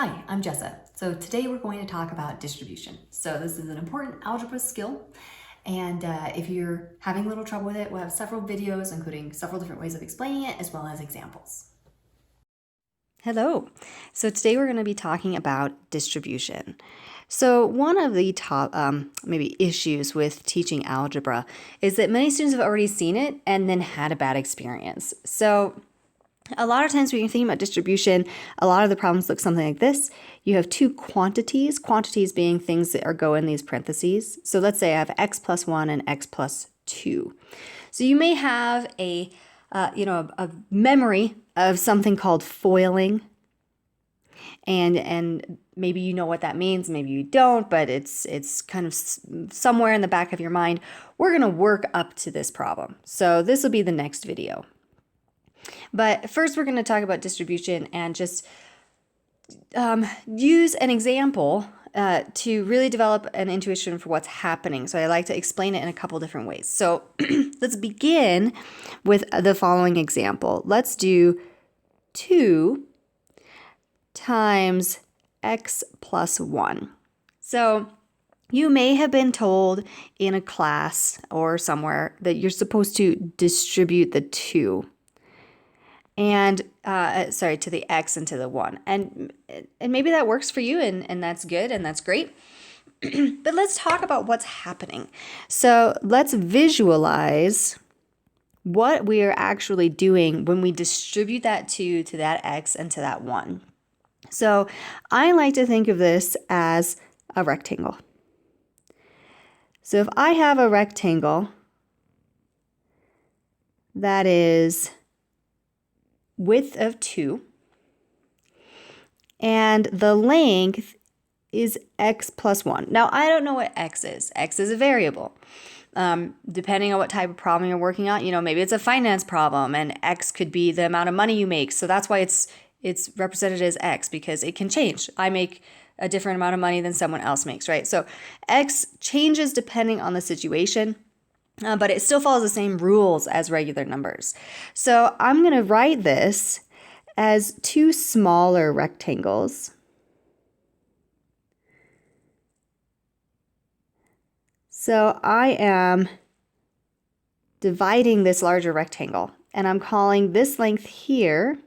Hi, I'm Jessa. So today we're going to talk about distribution. So this is an important algebra skill, and if you're having a little trouble with it, we'll have several videos including several different ways of explaining it as well as examples. Hello. So today we're going to be talking about distribution. So one of the top maybe issues with teaching algebra is that many students have already seen it and then had a bad experience. So a lot of times when you're thinking about distribution, a lot of the problems look something like this. You have two quantities being things that go in these parentheses. So let's say I have x plus 1 and x plus 2. So you may have a memory of something called foiling. And maybe you know what that means, maybe you don't, but it's kind of somewhere in the back of your mind. We're going to work up to this problem. So this will be the next video. But first we're going to talk about distribution and just use an example to really develop an intuition for what's happening. So I like to explain it in a couple different ways. So let's begin with the following example. Let's do 2 times x plus 1. So you may have been told in a class or somewhere that you're supposed to distribute the 2. And to the x and to the 1. And maybe that works for you and that's good and that's great. But let's talk about what's happening. So let's visualize what we are actually doing when we distribute that 2 to that x and to that 1. So I like to think of this as a rectangle. So if I have a rectangle that is width of 2, and the length is x plus 1. Now, I don't know what x is. X is a variable. Depending on what type of problem you're working on, maybe it's a finance problem, and x could be the amount of money you make. So that's why it's represented as x, because it can change. I make a different amount of money than someone else makes, right? So x changes depending on the situation. But it still follows the same rules as regular numbers. So I'm going to write this as 2 smaller rectangles. So I am dividing this larger rectangle, and I'm calling this length here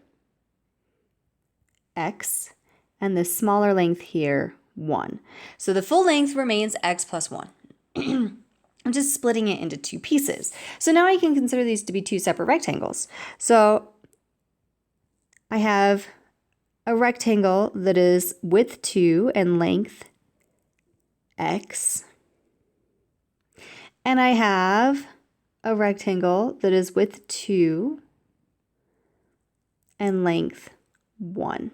x, and this smaller length here 1. So the full length remains x plus 1. I'm just splitting it into 2 pieces. So now I can consider these to be 2 separate rectangles. So I have a rectangle that is width 2 and length x. And I have a rectangle that is width 2 and length 1.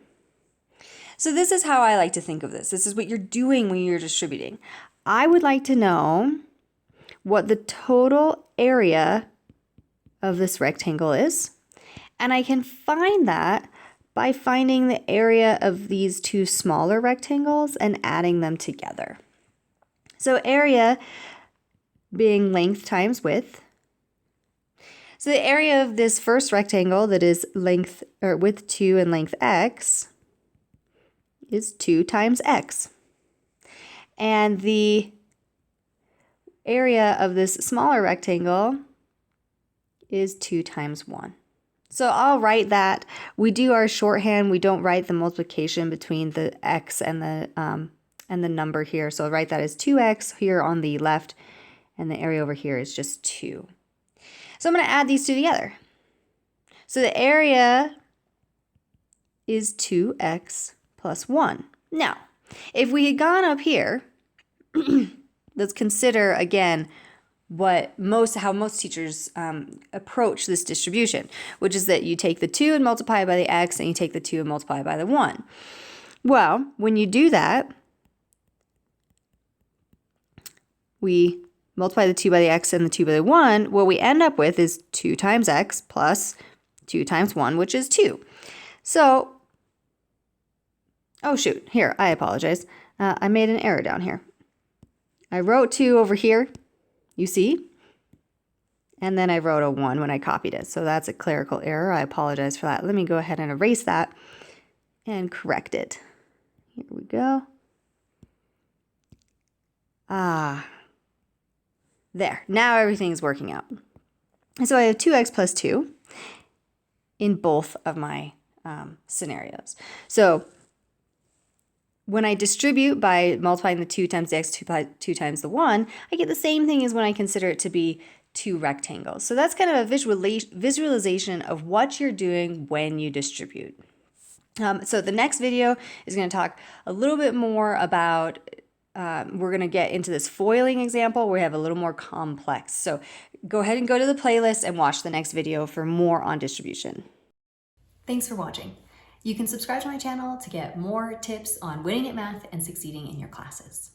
So this is how I like to think of this. This is what you're doing when you're distributing. I would like to know what the total area of this rectangle is. And I can find that by finding the area of these 2 smaller rectangles and adding them together. So area being length times width. So the area of this first rectangle that is width 2 and length x is 2 times x. And the area of this smaller rectangle is 2 times 1. So I'll write that. We do our shorthand. We don't write the multiplication between the x and the number here. So I'll write that as 2x here on the left, and the area over here is just 2. So I'm going to add these 2 together. So the area is 2x plus 1. Now, if we had gone up here, let's consider again how most teachers approach this distribution, which is that you take the 2 and multiply it by the x, and you take the 2 and multiply it by the 1. Well, when you do that, we multiply the 2 by the x and the 2 by the 1. What we end up with is 2 times x plus 2 times 1, which is 2. So, oh shoot, here, I apologize. I made an error down here. I wrote 2 over here, you see, and then I wrote a 1 when I copied it. So that's a clerical error. I apologize for that. Let me go ahead and erase that and correct it. Here we go. There. Now everything's working out. And so I have 2x plus 2 in both of my scenarios. So when I distribute by multiplying the 2 times the x, 2 times the 1, I get the same thing as when I consider it to be 2 rectangles. So that's kind of a visualization of what you're doing when you distribute. So the next video is going to talk a little bit more about, we're going to get into this foiling example where we have a little more complex. So go ahead and go to the playlist and watch the next video for more on distribution. Thanks for watching. You can subscribe to my channel to get more tips on winning at math and succeeding in your classes.